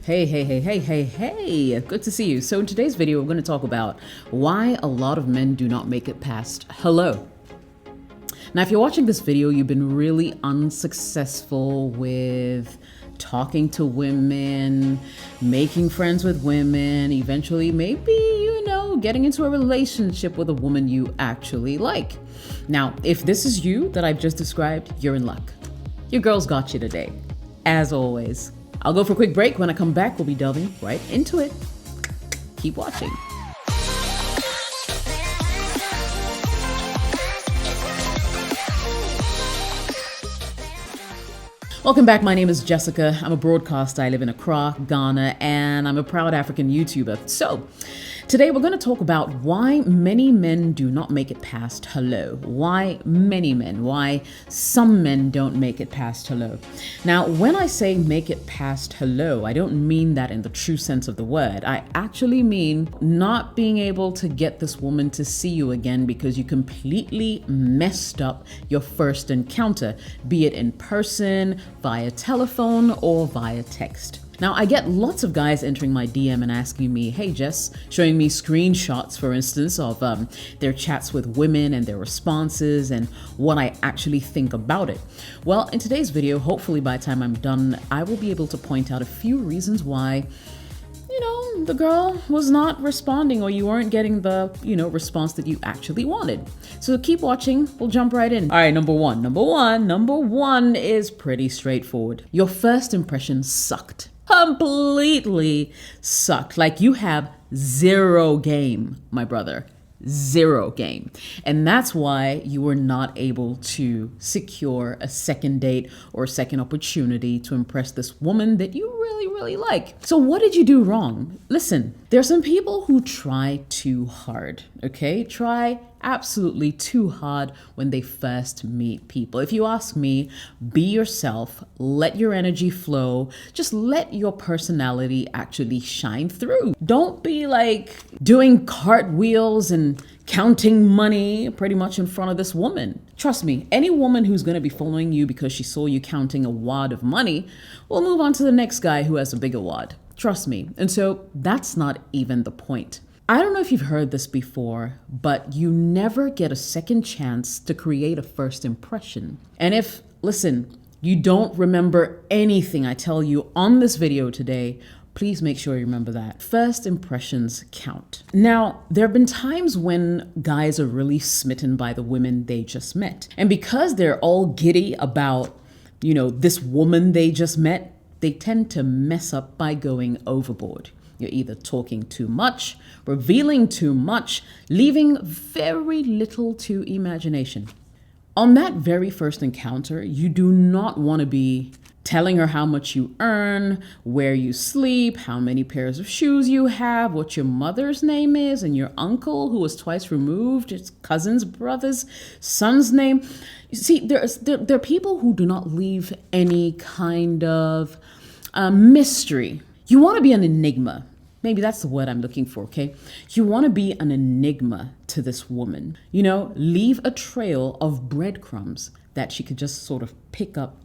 Hey, good to see you. So in today's video, we're going to talk about why a lot of men do not make it past hello. Now, if you're watching this video, you've been really unsuccessful with talking to women, making friends with women, eventually maybe, getting into a relationship with a woman you actually like. Now, if this is you that I've just described, you're in luck. Your girl's got you today, as always. I'll go for a quick break. When I come back, we'll be delving right into it. Keep watching. Welcome back. My name is Jessica. I'm a broadcaster. I live in Accra, Ghana, and I'm a proud African YouTuber. So today we're going to talk about why many men do not make it past hello. Why many men, why some men don't make it past hello. Now, when I say make it past hello, I don't mean that in the true sense of the word. I actually mean not being able to get this woman to see you again because you completely messed up your first encounter, be it in person, via telephone, or via text. Now, I get lots of guys entering my DM and asking me, hey Jess, showing me screenshots, for instance, of their chats with women and their responses and what I actually think about it. Well, in today's video, hopefully by the time I'm done, I will be able to point out a few reasons why the girl was not responding or you weren't getting the, response that you actually wanted. So keep watching. We'll jump right in. All right, number one is pretty straightforward. Your first impression sucked. Completely sucked. Like you have zero game, my brother. Zero game. And that's why you were not able to secure a second date or a second opportunity to impress this woman that you really like. So what did you do wrong? Listen, there are some people who try too hard, okay? Try absolutely too hard when they first meet people. If you ask me, be yourself, let your energy flow, just let your personality actually shine through. Don't be like doing cartwheels and counting money pretty much in front of this woman. Trust me, any woman who's going to be following you because she saw you counting a wad of money will move on to the next guy who has a bigger wad. Trust me. And so that's not even the point. I don't know if you've heard this before, but you never get a second chance to create a first impression. And if, listen, you don't remember anything I tell you on this video today, please make sure you remember that. First impressions count. Now, there have been times when guys are really smitten by the women they just met. And because they're all giddy about, this woman they just met, they tend to mess up by going overboard. You're either talking too much, revealing too much, leaving very little to imagination. On that very first encounter, you do not want to be telling her how much you earn, where you sleep, how many pairs of shoes you have, what your mother's name is, and your uncle who was twice removed, his cousin's brother's son's name. You see, there are people who do not leave any kind of mystery. You want to be an enigma. Maybe that's the word I'm looking for, okay? You want to be an enigma to this woman. Leave a trail of breadcrumbs that she could just sort of pick up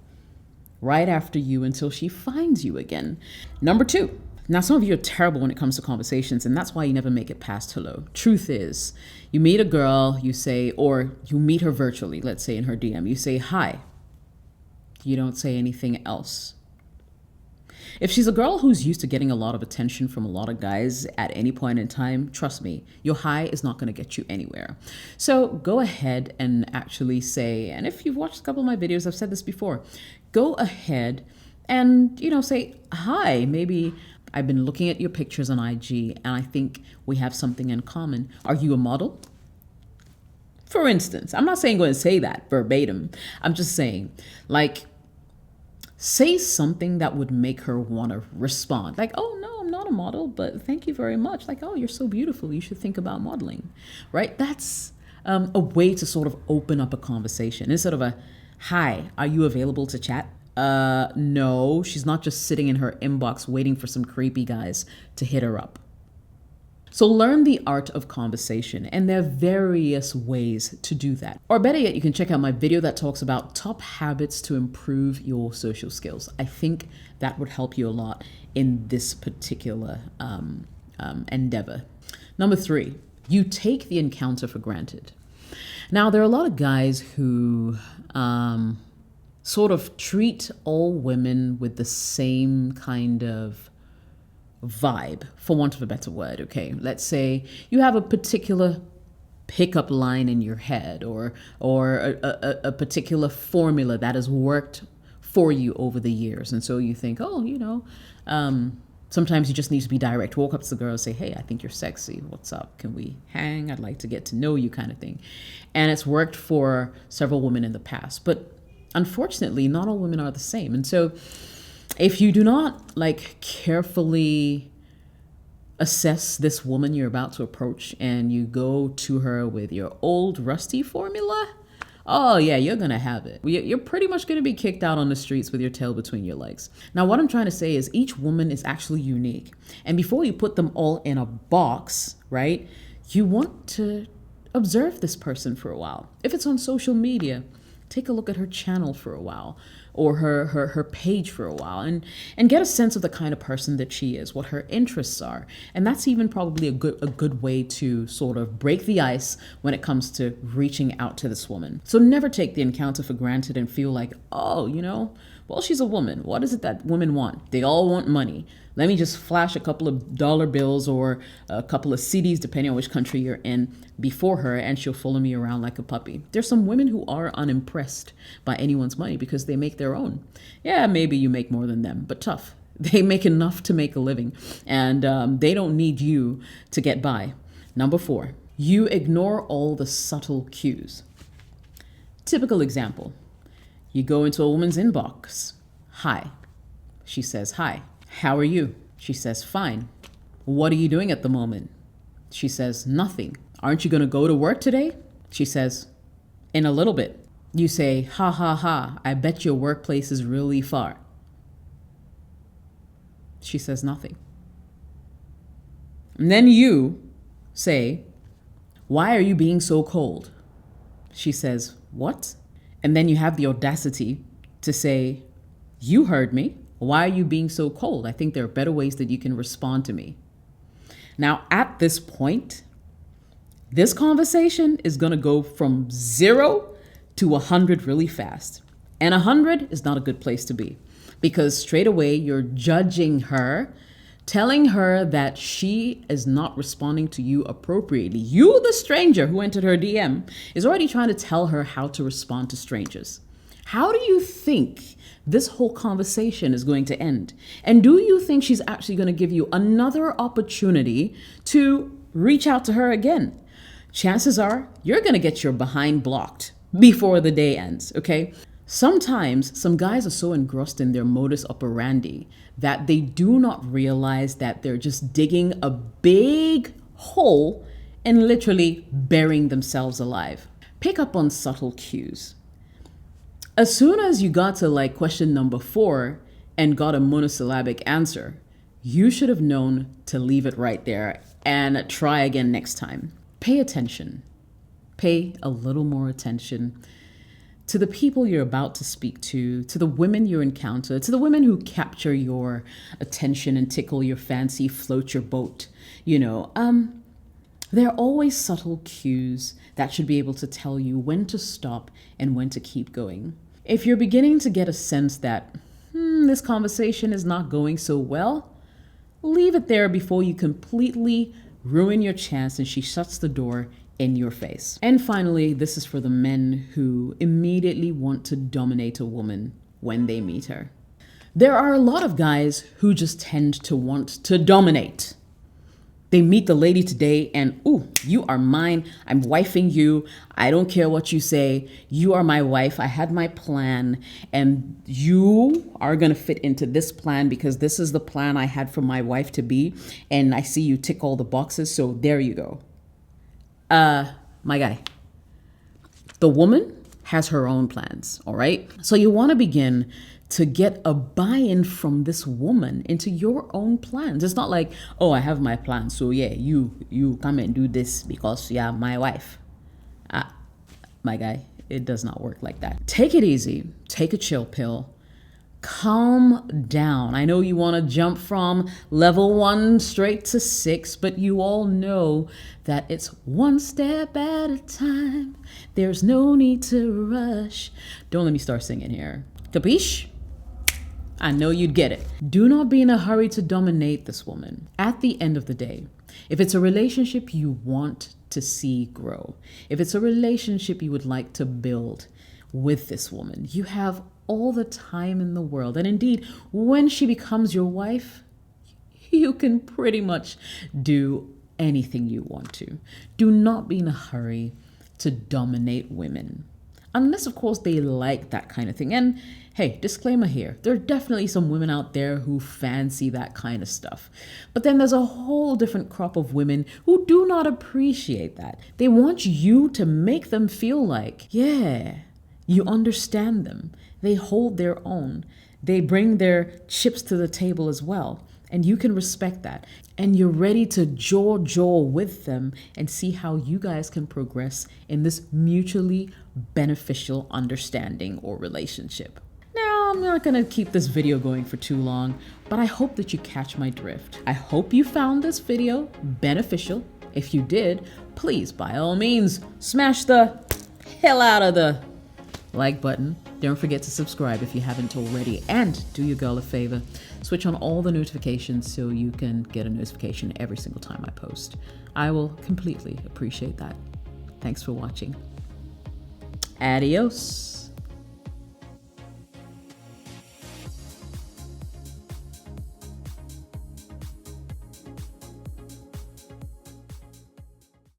right after you until she finds you again. Number two. Now, some of you are terrible when it comes to conversations, and that's why you never make it past hello. Truth is, you meet a girl, you say, or you meet her virtually, let's say in her DM, you say hi. You don't say anything else. If she's a girl who's used to getting a lot of attention from a lot of guys at any point in time, trust me, your hi is not going to get you anywhere. So go ahead and actually say, and if you've watched a couple of my videos, I've said this before, go ahead and, say, hi, maybe I've been looking at your pictures on IG and I think we have something in common. Are you a model? For instance, I'm not saying go and say that verbatim. I'm just saying, say something that would make her want to respond. Like, oh, no, I'm not a model, but thank you very much. Like, oh, you're so beautiful. You should think about modeling, right? That's a way to sort of open up a conversation instead of a, hi, are you available to chat? No, she's not just sitting in her inbox waiting for some creepy guys to hit her up. So learn the art of conversation, and there are various ways to do that. Or better yet, you can check out my video that talks about top habits to improve your social skills. I think that would help you a lot in this particular endeavor. Number 3, you take the encounter for granted. Now, there are a lot of guys who sort of treat all women with the same kind of vibe, for want of a better word. Okay, let's say you have a particular pickup line in your head, or a particular formula that has worked for you over the years, and so you think, oh, sometimes you just need to be direct. Walk up to the girl and say, hey, I think you're sexy. What's up? Can we hang? I'd like to get to know you, kind of thing. And it's worked for several women in the past, but unfortunately, not all women are the same. And so if you do not carefully assess this woman you're about to approach, and you go to her with your old rusty formula, oh yeah, you're gonna have it. You're pretty much gonna be kicked out on the streets with your tail between your legs. Now, what I'm trying to say is each woman is actually unique. And before you put them all in a box, right, you want to observe this person for a while. If it's on social media, take a look at her channel for a while, or her page for a while, and get a sense of the kind of person that she is, what her interests are. And that's even probably a good way to sort of break the ice when it comes to reaching out to this woman. So never take the encounter for granted and feel like, oh, well, she's a woman. What is it that women want? They all want money. Let me just flash a couple of dollar bills or a couple of CDs, depending on which country you're in, before her, and she'll follow me around like a puppy. There's some women who are unimpressed by anyone's money because they make their own. Yeah, maybe you make more than them, but tough. They make enough to make a living, and they don't need you to get by. Number 4, you ignore all the subtle cues. Typical example. You go into a woman's inbox. Hi. She says, hi. How are you? She says, fine. What are you doing at the moment? She says, nothing. Aren't you going to go to work today? She says, in a little bit. You say, ha ha ha, I bet your workplace is really far. She says nothing. And then you say, why are you being so cold? She says, what? And then you have the audacity to say, you heard me. Why are you being so cold? I think there are better ways that you can respond to me. Now, at this point, this conversation is going to go from 0 to 100 really fast. And 100 is not a good place to be, because straight away you're judging her, telling her that she is not responding to you appropriately. You, the stranger who entered her DM, is already trying to tell her how to respond to strangers. How do you think this whole conversation is going to end? And do you think she's actually going to give you another opportunity to reach out to her again? Chances are you're going to get your behind blocked before the day ends, okay? Sometimes some guys are so engrossed in their modus operandi that they do not realize that they're just digging a big hole and literally burying themselves alive. Pick up on subtle cues. As soon as you got to question number 4 and got a monosyllabic answer, you should have known to leave it right there and try again next time. Pay attention. Pay a little more attention to the people you're about to speak to the women you encounter, to the women who capture your attention and tickle your fancy, float your boat. There are always subtle cues that should be able to tell you when to stop and when to keep going. If you're beginning to get a sense that this conversation is not going so well, leave it there before you completely ruin your chance and she shuts the door in your face. And finally, this is for the men who immediately want to dominate a woman when they meet her. There are a lot of guys who just tend to want to dominate. They meet the lady today and, ooh, you are mine. I'm wifing you. I don't care what you say. You are my wife. I had my plan and you are going to fit into this plan because this is the plan I had for my wife to be. And I see you tick all the boxes. So there you go. My guy, the woman has her own plans. All right. So you want to begin to get a buy-in from this woman into your own plans. It's not like, oh, I have my plan, so yeah, you come and do this because yeah, my wife. My guy, it does not work like that. Take it easy. Take a chill pill. Calm down. I know you want to jump from level 1 straight to 6, but you all know that it's one step at a time. There's no need to rush. Don't let me start singing here. Capiche? I know you'd get it. Do not be in a hurry to dominate this woman. At the end of the day, if it's a relationship you want to see grow, if it's a relationship you would like to build with this woman, you have all the time in the world. And indeed, when she becomes your wife, you can pretty much do anything you want to. Do not be in a hurry to dominate women. Unless, of course, they like that kind of thing. And hey, disclaimer here, there are definitely some women out there who fancy that kind of stuff. But then there's a whole different crop of women who do not appreciate that. They want you to make them feel like, yeah, you understand them. They hold their own. They bring their chips to the table as well. And you can respect that. And you're ready to jaw with them and see how you guys can progress in this mutually beneficial understanding or relationship. Now, I'm not gonna keep this video going for too long, but I hope that you catch my drift. I hope you found this video beneficial. If you did, please, by all means, smash the hell out of the like button. Don't forget to subscribe if you haven't already, and do your girl a favor, switch on all the notifications so you can get a notification every single time I post. I will completely appreciate that. Thanks for watching. Adios.